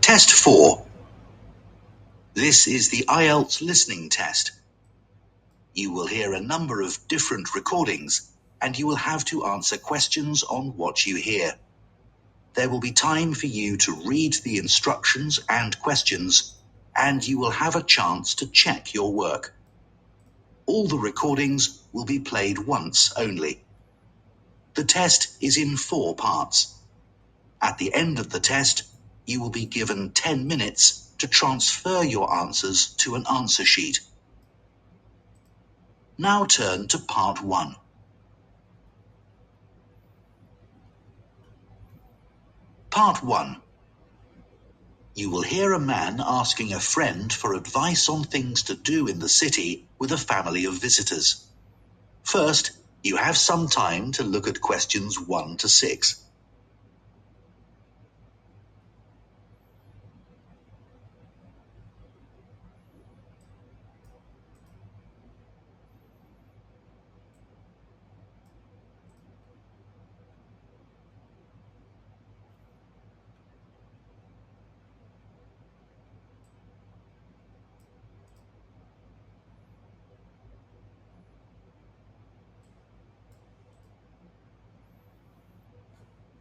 Test 4. This is the IELTS listening test. You will hear a number of different recordings, and you will have to answer questions on what you hear. There will be time for you to read the instructions and questions, and you will have a chance to check your work. All the recordings will be played once only. The test is in 4 parts. At the end of the test, you will be given 10 minutes to transfer your answers to an answer sheet. Now turn to part 1. Part 1. You will hear a man asking a friend for advice on things to do in the city with a family of visitors. First, you have some time to look at questions 1 to 6.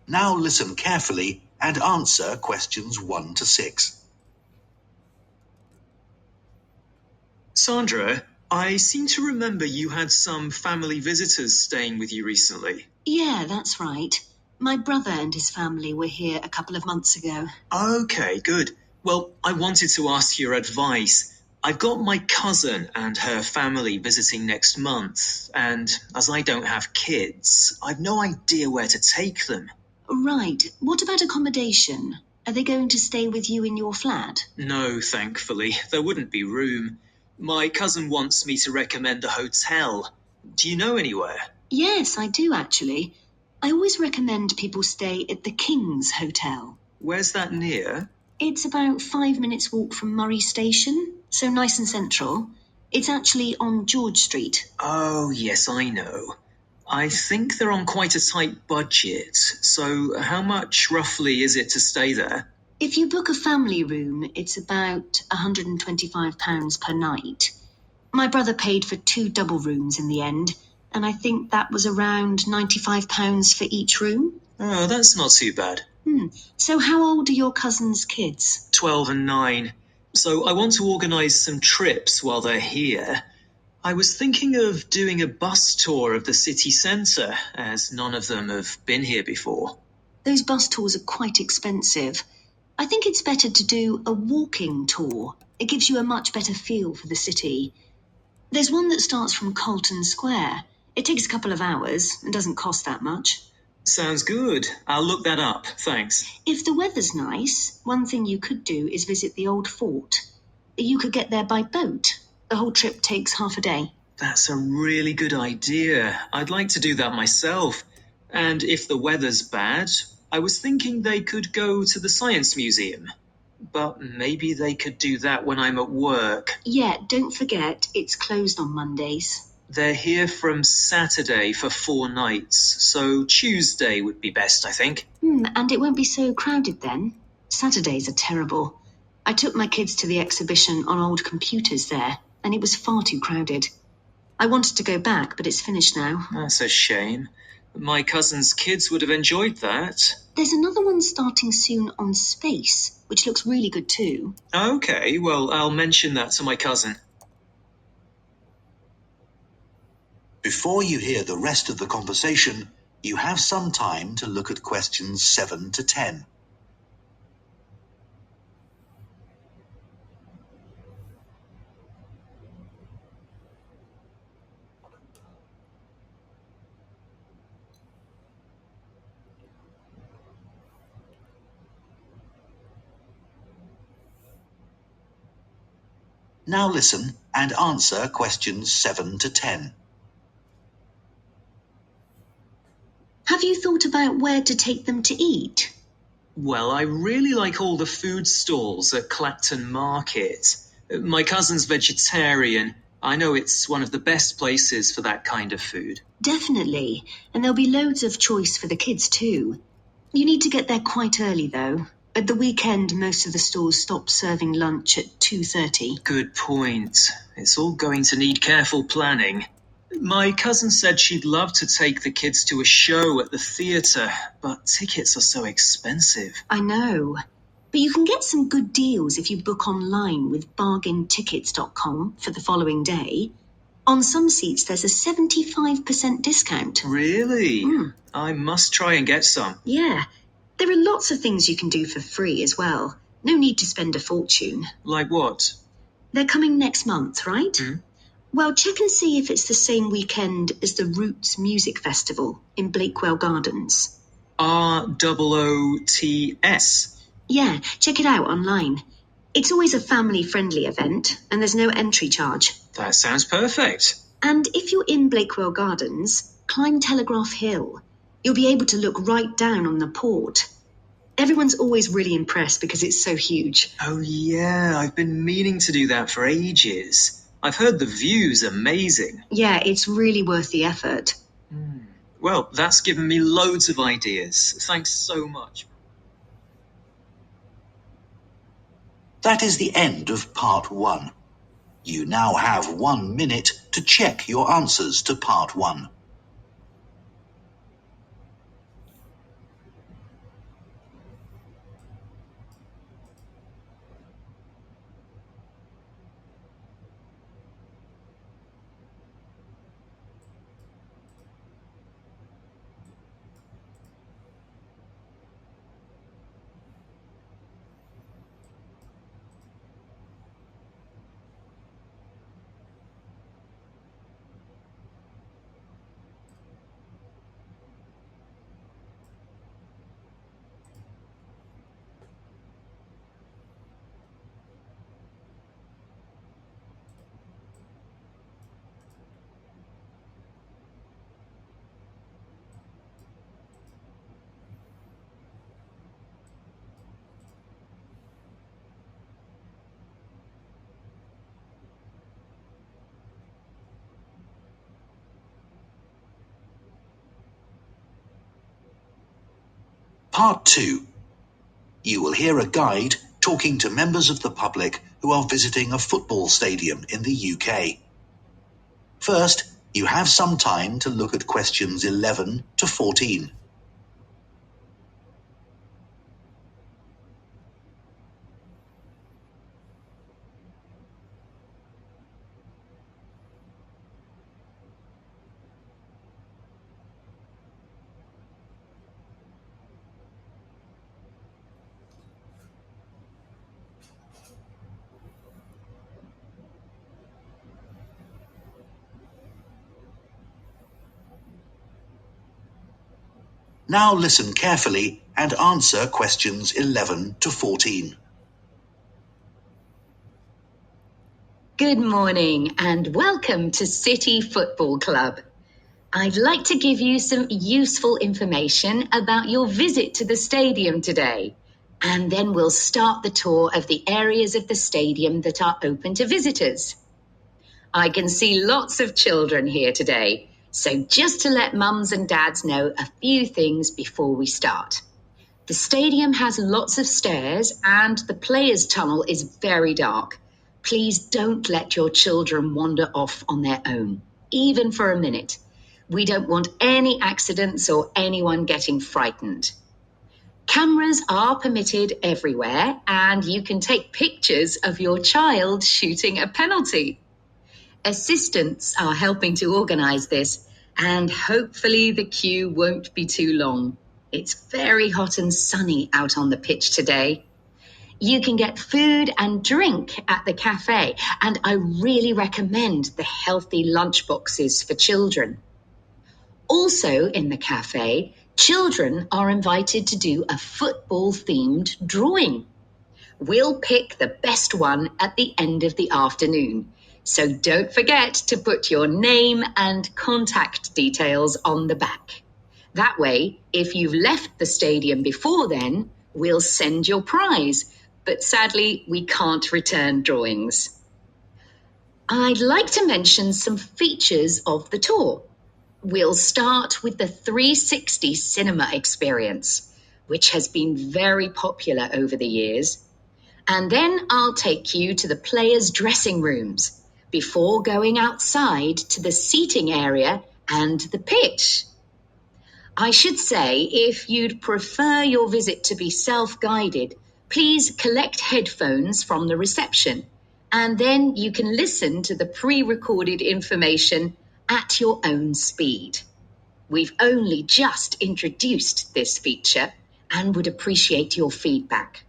Now listen carefully and answer questions 1 to 6. Sandra, I seem to remember you had some family visitors staying with you recently. Yeah, that's right. My brother and his family were here a couple of months ago. Okay, good. Well, I wanted to ask your advice. I've got my cousin and her family visiting next month, and as I don't have kids, I've no idea where to take them. Right. What about accommodation? Are they going to stay with you in your flat? No, thankfully. There wouldn't be room. My cousin wants me to recommend a hotel. Do you know anywhere? Yes, I do actually. I always recommend people stay at the King's Hotel. Where's that near? It's about 5 minutes walk from Murray Station, so nice and central. It's actually on George Street. Oh, yes, I know. I think they're on quite a tight budget. So how much roughly is it to stay there? If you book a family room, it's about £125 per night. My brother paid for 2 double rooms in the end, and I think that was around £95 for each room. Oh, that's not too bad. So how old are your cousin's kids? 12 and 9. So I want to organise some trips while they're here. I was thinking of doing a bus tour of the city centre, as none of them have been here before. Those bus tours are quite expensive. I think it's better to do a walking tour. It gives you a much better feel for the city. There's one that starts from Colton Square. It takes a couple of hours and doesn't cost that much. Sounds good. I'll look that up, thanks. If the weather's nice, one thing you could do is visit the old fort. You could get there by boat. The whole trip takes half a day. That's a really good idea. I'd like to do that myself. And if the weather's bad, I was thinking they could go to the Science Museum. But maybe they could do that when I'm at work. Yeah, don't forget, it's closed on Mondays. They're here from Saturday for 4 nights, so Tuesday would be best, I think. And it won't be so crowded then. Saturdays are terrible. I took my kids to the exhibition on old computers there, and it was far too crowded. I wanted to go back, but it's finished now. That's a shame. My cousin's kids would have enjoyed that. There's another one starting soon on space, which looks really good too. Okay, well, I'll mention that to my cousin. Before you hear the rest of the conversation, you have some time to look at questions 7 to 10. Now listen and answer questions 7 to 10. Have you thought about where to take them to eat? Well, I really like all the food stalls at Clacton Market. My cousin's vegetarian. I know it's one of the best places for that kind of food. Definitely, and there'll be loads of choice for the kids too. You need to get there quite early though. At the weekend, most of the stores stop serving lunch at 2:30. Good point. It's all going to need careful planning. My cousin said she'd love to take the kids to a show at the theatre, but tickets are so expensive. I know. But you can get some good deals if you book online with bargaintickets.com for the following day. On some seats, there's a 75% discount. Really? I must try and get some. Yeah. There are lots of things you can do for free as well. No need to spend a fortune. Like what? They're coming next month, right? Well, check and see if it's the same weekend as the Roots Music Festival in Blakewell Gardens. ROOTS. Yeah, check it out online. It's always a family-friendly event, and there's no entry charge. That sounds perfect. And if you're in Blakewell Gardens, climb Telegraph Hill. You'll be able to look right down on the port. Everyone's always really impressed because it's so huge. Oh yeah, I've been meaning to do that for ages. I've heard the view's amazing. Yeah, it's really worth the effort. Well, that's given me loads of ideas. Thanks so much. That is the end of part 1. You now have 1 minute to check your answers to part 1. Part 2. You will hear a guide talking to members of the public who are visiting a football stadium in the UK. First, you have some time to look at questions 11 to 14. Now listen carefully and answer questions 11 to 14. Good morning and welcome to City Football Club. I'd like to give you some useful information about your visit to the stadium today, and then we'll start the tour of the areas of the stadium that are open to visitors. I can see lots of children here today, so just to let mums and dads know a few things before we start. The stadium has lots of stairs and the players' tunnel is very dark. Please don't let your children wander off on their own, even for a minute. We don't want any accidents or anyone getting frightened. Cameras are permitted everywhere, and you can take pictures of your child shooting a penalty. Assistants are helping to organise this, and hopefully the queue won't be too long. It's very hot and sunny out on the pitch today. You can get food and drink at the cafe, and I really recommend the healthy lunch boxes for children. Also in the cafe, children are invited to do a football-themed drawing. We'll pick the best one at the end of the afternoon, so don't forget to put your name and contact details on the back. That way, if you've left the stadium before then, we'll send your prize, but sadly, we can't return drawings. I'd like to mention some features of the tour. We'll start with the 360 cinema experience. which has been very popular over the years. And then I'll take you to the players' dressing rooms before going outside to the seating area and the pitch. I should say, if you'd prefer your visit to be self-guided, please collect headphones from the reception, and then you can listen to the pre-recorded information at your own speed. We've only just introduced this feature and would appreciate your feedback.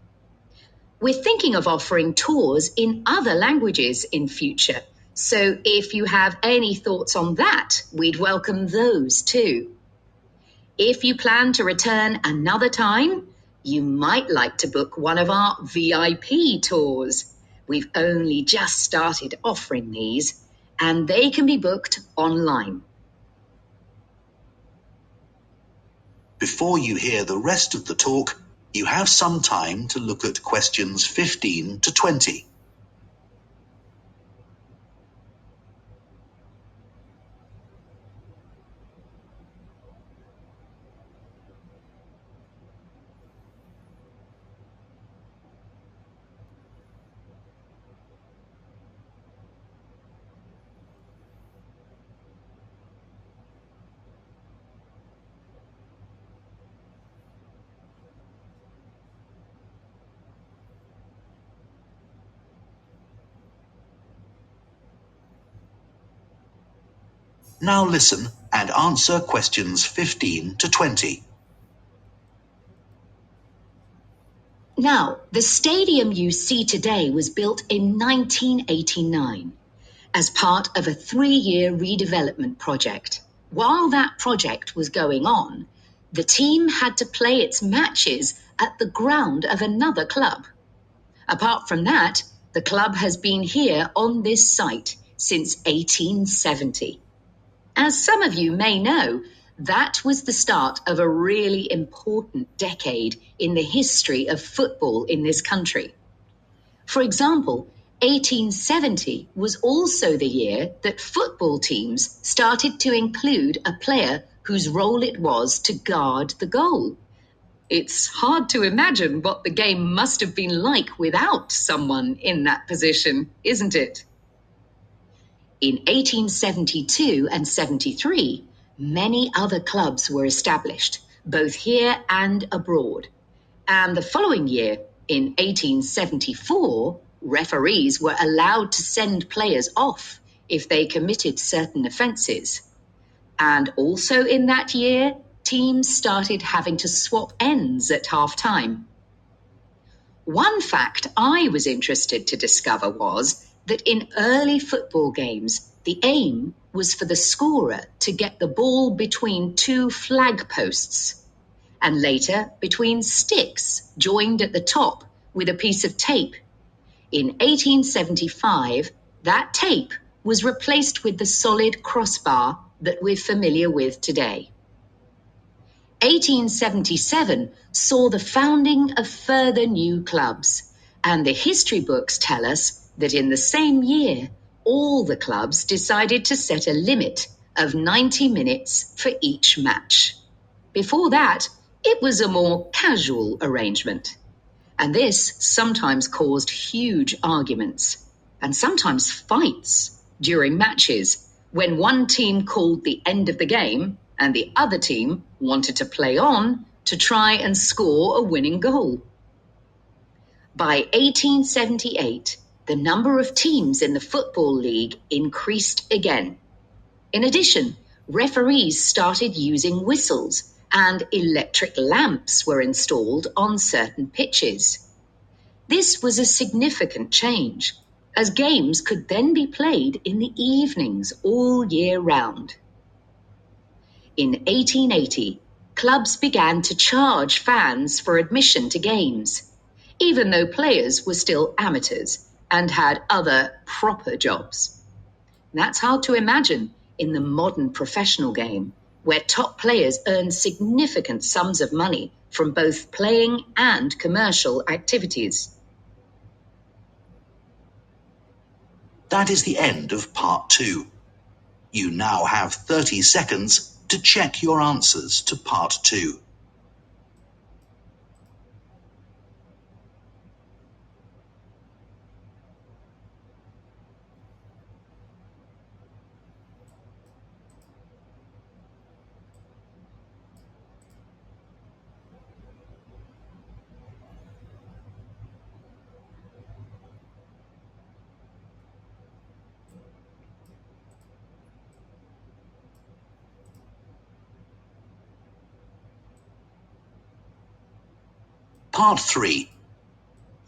We're thinking of offering tours in other languages in future, so if you have any thoughts on that, we'd welcome those too. If you plan to return another time, you might like to book one of our VIP tours. We've only just started offering these, and they can be booked online. Before you hear the rest of the talk, you have some time to look at questions 15 to 20. Now listen and answer questions 15 to 20. Now, the stadium you see today was built in 1989 as part of a 3-year redevelopment project. While that project was going on, the team had to play its matches at the ground of another club. Apart from that, the club has been here on this site since 1870. As some of you may know, that was the start of a really important decade in the history of football in this country. For example, 1870 was also the year that football teams started to include a player whose role it was to guard the goal. It's hard to imagine what the game must have been like without someone in that position, isn't it? In 1872 and 73, many other clubs were established, both here and abroad. And the following year, in 1874, referees were allowed to send players off if they committed certain offences. And also in that year, teams started having to swap ends at half-time. One fact I was interested to discover was that in early football games, the aim was for the scorer to get the ball between 2 flag posts, and later between sticks joined at the top with a piece of tape. In 1875, that tape was replaced with the solid crossbar that we're familiar with today. 1877 saw the founding of further new clubs, and the history books tell us that in the same year, all the clubs decided to set a limit of 90 minutes for each match. Before that, it was a more casual arrangement, and this sometimes caused huge arguments and sometimes fights during matches when one team called the end of the game and the other team wanted to play on to try and score a winning goal. By 1878, the number of teams in the Football League increased again. In addition, referees started using whistles and electric lamps were installed on certain pitches. This was a significant change, as games could then be played in the evenings all year round. In 1880, clubs began to charge fans for admission to games, even though players were still amateurs and had other proper jobs. That's hard to imagine in the modern professional game, where top players earn significant sums of money from both playing and commercial activities. That is the end of part 2. You now have 30 seconds to check your answers to part 2. Part 3.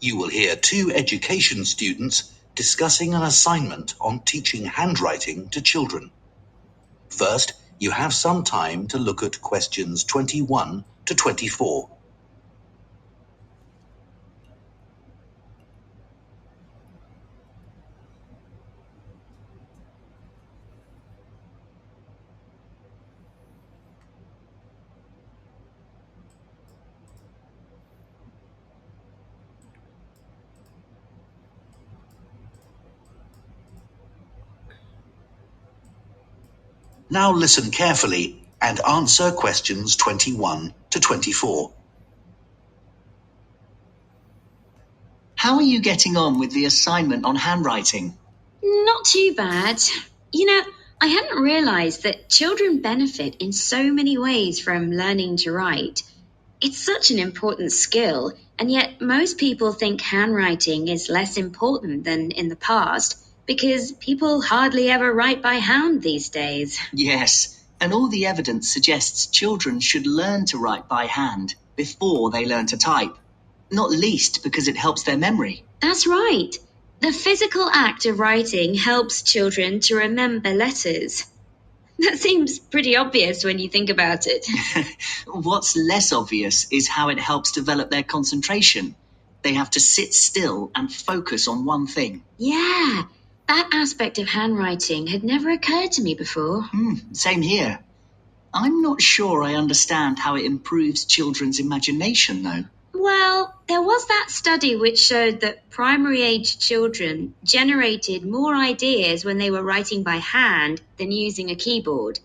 You will hear 2 education students discussing an assignment on teaching handwriting to children. First, you have some time to look at questions 21 to 24. Now listen carefully and answer questions 21 to 24. How are you getting on with the assignment on handwriting? Not too bad. I hadn't realised that children benefit in so many ways from learning to write. It's such an important skill, and yet most people think handwriting is less important than in the past because people hardly ever write by hand these days. Yes, and all the evidence suggests children should learn to write by hand before they learn to type, not least because it helps their memory. That's right. The physical act of writing helps children to remember letters. That seems pretty obvious when you think about it. What's less obvious is how it helps develop their concentration. They have to sit still and focus on one thing. Yeah, that aspect of handwriting had never occurred to me before. Same here. I'm not sure I understand how it improves children's imagination, though. Well, there was that study which showed that primary-age children generated more ideas when they were writing by hand than using a keyboard.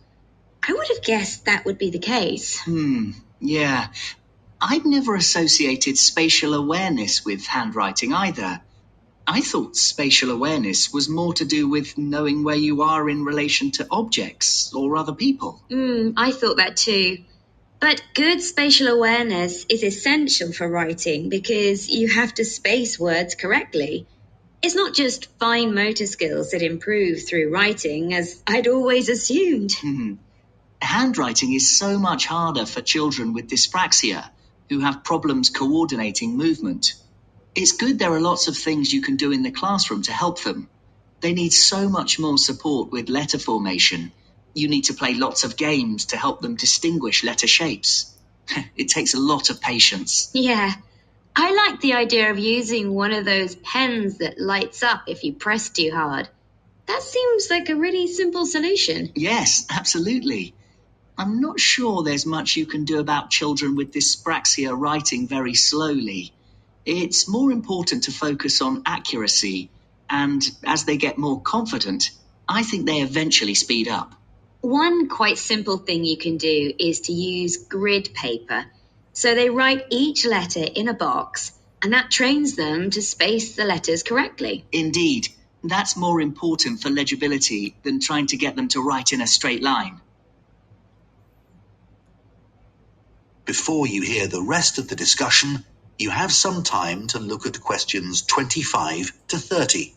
I would have guessed that would be the case. Yeah. I'd never associated spatial awareness with handwriting either. I thought spatial awareness was more to do with knowing where you are in relation to objects or other people. I thought that too. But good spatial awareness is essential for writing because you have to space words correctly. It's not just fine motor skills that improve through writing, as I'd always assumed. Handwriting is so much harder for children with dyspraxia who have problems coordinating movement. It's good there are lots of things you can do in the classroom to help them. They need so much more support with letter formation. You need to play lots of games to help them distinguish letter shapes. It takes a lot of patience. Yeah, I like the idea of using one of those pens that lights up if you press too hard. That seems like a really simple solution. Yes, absolutely. I'm not sure there's much you can do about children with dyspraxia writing very slowly. It's more important to focus on accuracy, and as they get more confident, I think they eventually speed up. One quite simple thing you can do is to use grid paper. So they write each letter in a box, and that trains them to space the letters correctly. Indeed, that's more important for legibility than trying to get them to write in a straight line. Before you hear the rest of the discussion, you have some time to look at questions 25 to 30.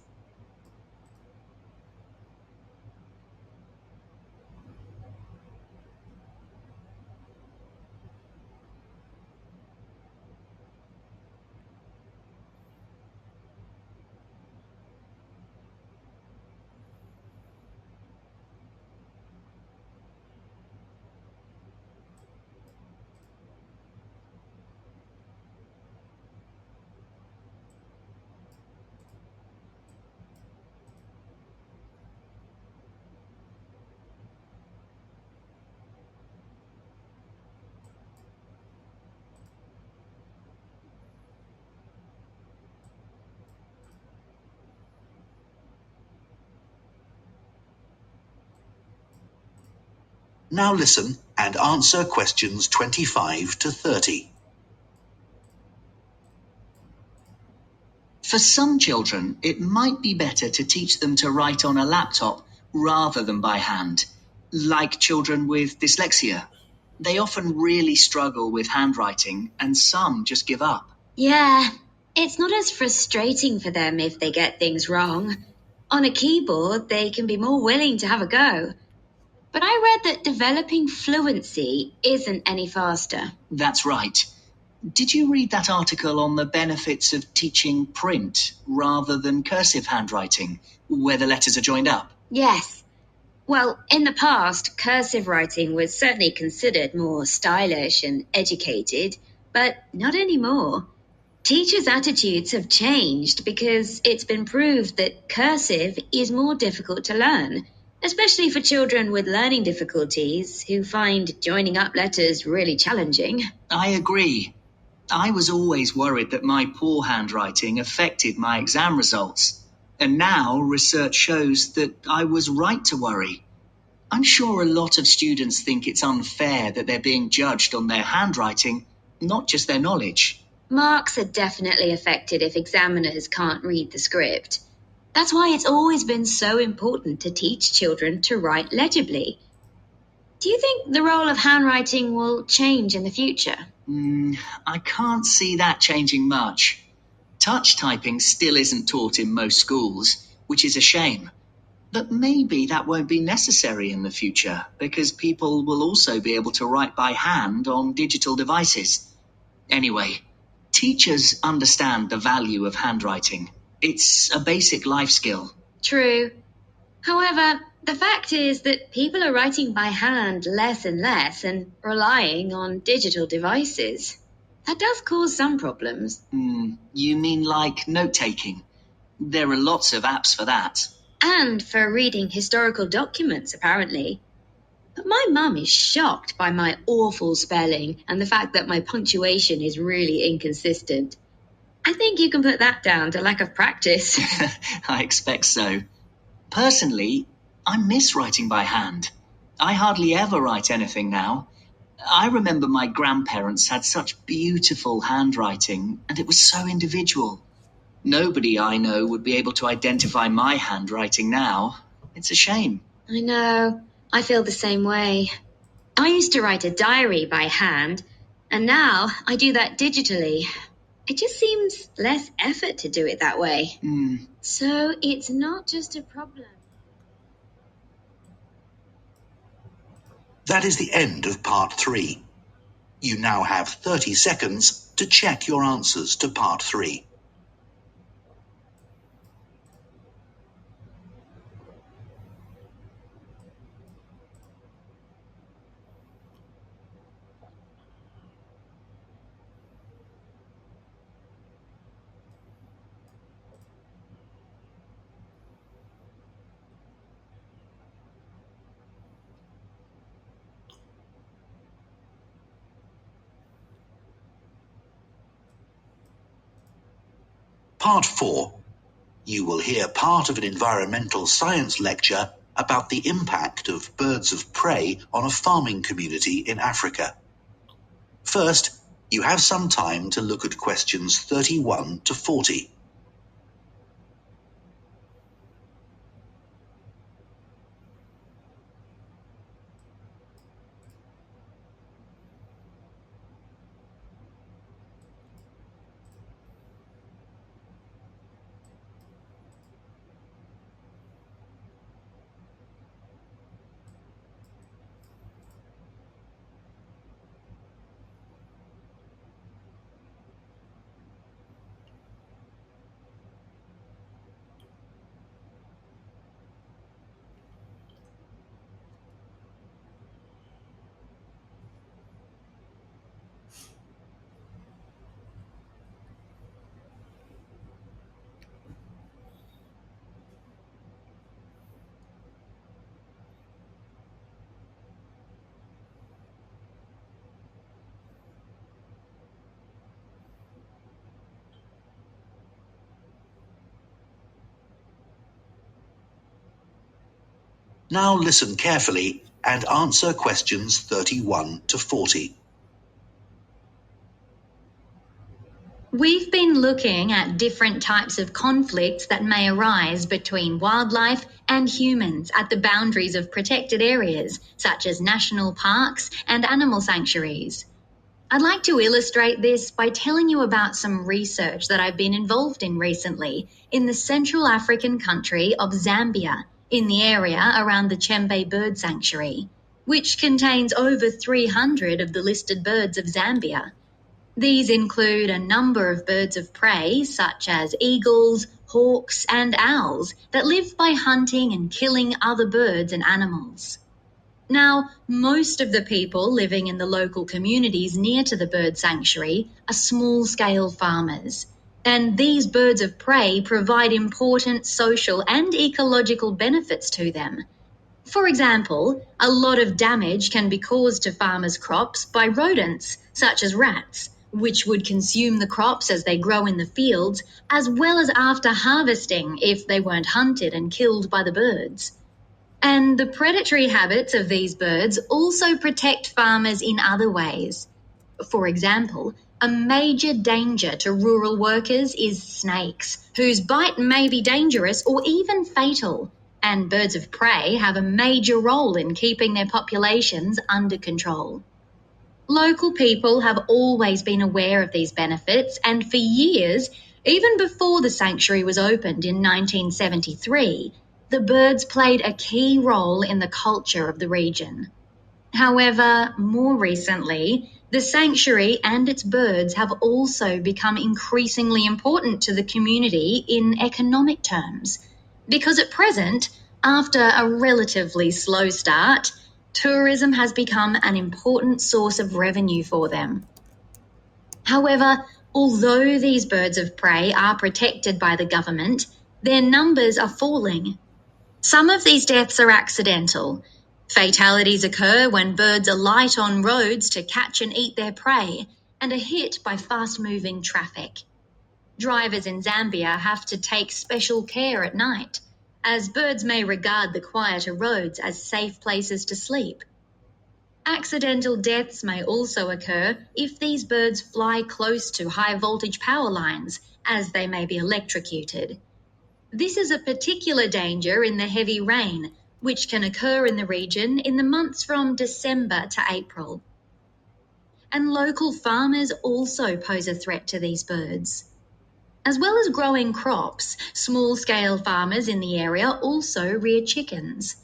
Now listen and answer questions 25 to 30. For some children, it might be better to teach them to write on a laptop rather than by hand, like children with dyslexia. They often really struggle with handwriting, and some just give up. Yeah, it's not as frustrating for them if they get things wrong. On a keyboard, they can be more willing to have a go. But I read that developing fluency isn't any faster. That's right. Did you read that article on the benefits of teaching print rather than cursive handwriting, where the letters are joined up? Yes. Well, in the past, cursive writing was certainly considered more stylish and educated, but not anymore. Teachers' attitudes have changed because it's been proved that cursive is more difficult to learn, especially for children with learning difficulties who find joining up letters really challenging. I agree. I was always worried that my poor handwriting affected my exam results, and now research shows that I was right to worry. I'm sure a lot of students think it's unfair that they're being judged on their handwriting, not just their knowledge. Marks are definitely affected if examiners can't read the script. That's why it's always been so important to teach children to write legibly. Do you think the role of handwriting will change in the future? I can't see that changing much. Touch typing still isn't taught in most schools, which is a shame. But maybe that won't be necessary in the future, because people will also be able to write by hand on digital devices. Anyway, teachers understand the value of handwriting. It's a basic life skill. True. However, the fact is that people are writing by hand less and less and relying on digital devices. That does cause some problems. You mean like note-taking? There are lots of apps for that. And for reading historical documents, apparently. But my mum is shocked by my awful spelling and the fact that my punctuation is really inconsistent. I think you can put that down to lack of practice. I expect so. Personally, I miss writing by hand. I hardly ever write anything now. I remember my grandparents had such beautiful handwriting, and it was so individual. Nobody I know would be able to identify my handwriting now. It's a shame. I know. I feel the same way. I used to write a diary by hand, and now I do that digitally. It just seems less effort to do it that way. So it's not just a problem. That is the end of part 3. You now have 30 seconds to check your answers to part 3. Part 4. You will hear part of an environmental science lecture about the impact of birds of prey on a farming community in Africa. First, you have some time to look at questions 31 to 40. Now listen carefully and answer questions 31 to 40. We've been looking at different types of conflicts that may arise between wildlife and humans at the boundaries of protected areas, such as national parks and animal sanctuaries. I'd like to illustrate this by telling you about some research that I've been involved in recently in the Central African country of Zambia, in the area around the Chembe Bird Sanctuary, which contains over 300 of the listed birds of Zambia. These include a number of birds of prey, such as eagles, hawks, and owls, that live by hunting and killing other birds and animals. Now, most of the people living in the local communities near to the bird sanctuary are small-scale farmers, and these birds of prey provide important social and ecological benefits to them. For example, a lot of damage can be caused to farmers' crops by rodents, such as rats, which would consume the crops as they grow in the fields, as well as after harvesting if they weren't hunted and killed by the birds. And the predatory habits of these birds also protect farmers in other ways. For example, a major danger to rural workers is snakes, whose bite may be dangerous or even fatal, and birds of prey have a major role in keeping their populations under control. Local people have always been aware of these benefits, and for years, even before the sanctuary was opened in 1973, the birds played a key role in the culture of the region. However, more recently, the sanctuary and its birds have also become increasingly important to the community in economic terms, because at present, after a relatively slow start, tourism has become an important source of revenue for them. However, although these birds of prey are protected by the government, their numbers are falling. Some of these deaths are accidental. Fatalities occur when birds alight on roads to catch and eat their prey and are hit by fast-moving traffic. Drivers in Zambia have to take special care at night, as birds may regard the quieter roads as safe places to sleep. Accidental deaths may also occur if these birds fly close to high-voltage power lines, as they may be electrocuted. This is a particular danger in the heavy rain, which can occur in the region in the months from December to April. And local farmers also pose a threat to these birds. As well as growing crops, small-scale farmers in the area also rear chickens.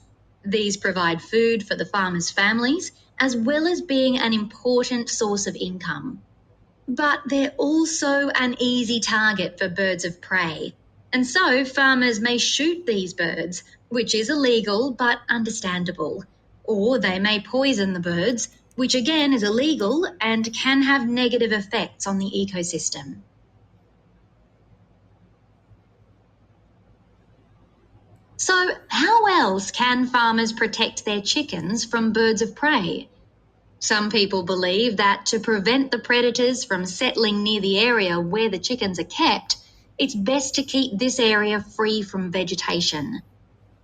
These provide food for the farmers' families, as well as being an important source of income. But they're also an easy target for birds of prey, and so farmers may shoot these birds, which is illegal but understandable, or they may poison the birds, which again is illegal and can have negative effects on the ecosystem. So, how else can farmers protect their chickens from birds of prey? Some people believe that to prevent the predators from settling near the area where the chickens are kept, it's best to keep this area free from vegetation.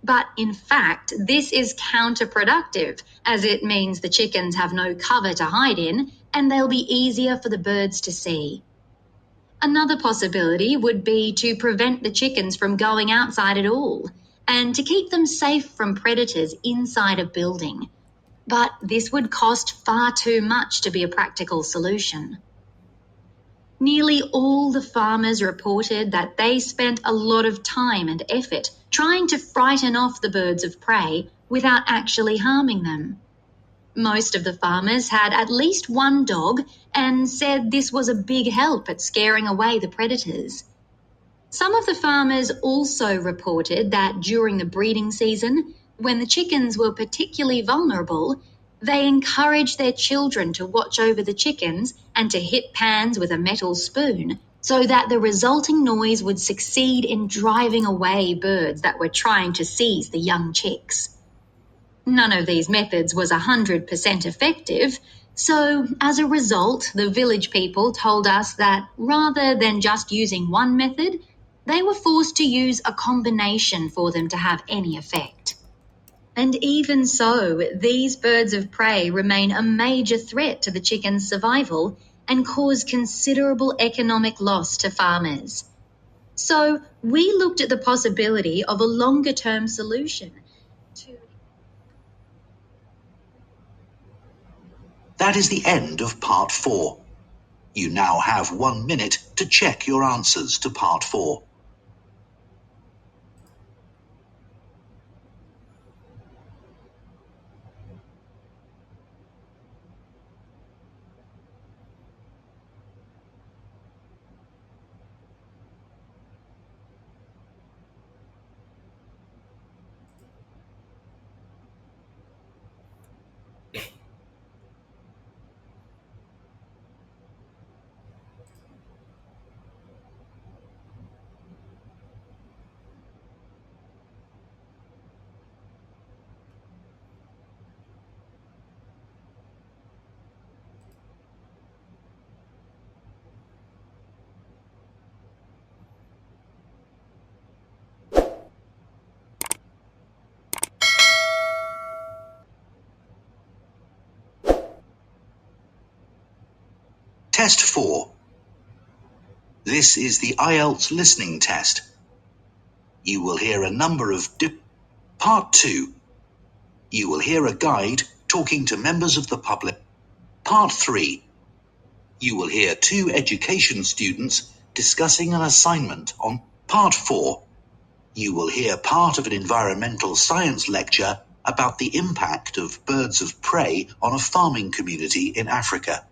But in fact, this is counterproductive, as it means the chickens have no cover to hide in, and they'll be easier for the birds to see. Another possibility would be to prevent the chickens from going outside at all, and to keep them safe from predators inside a building. But this would cost far too much to be a practical solution. Nearly all the farmers reported that they spent a lot of time and effort trying to frighten off the birds of prey without actually harming them. Most of the farmers had at least one dog and said this was a big help at scaring away the predators. Some of the farmers also reported that during the breeding season, when the chickens were particularly vulnerable, they encouraged their children to watch over the chickens and to hit pans with a metal spoon so that the resulting noise would succeed in driving away birds that were trying to seize the young chicks. None of these methods was 100% effective, so as a result, the village people told us that rather than just using one method, they were forced to use a combination for them to have any effect. And even so, these birds of prey remain a major threat to the chicken's survival and cause considerable economic loss to farmers. So we looked at the possibility of a longer-term solution to... That is the end of part 4. You now have 1 minute to check your answers to part 4. Test 4. This is the IELTS listening test. You will hear a number of Part 2. You will hear a guide talking to members of the public. Part 3. You will hear 2 education students discussing an assignment on Part 4. You will hear part of an environmental science lecture about the impact of birds of prey on a farming community in Africa.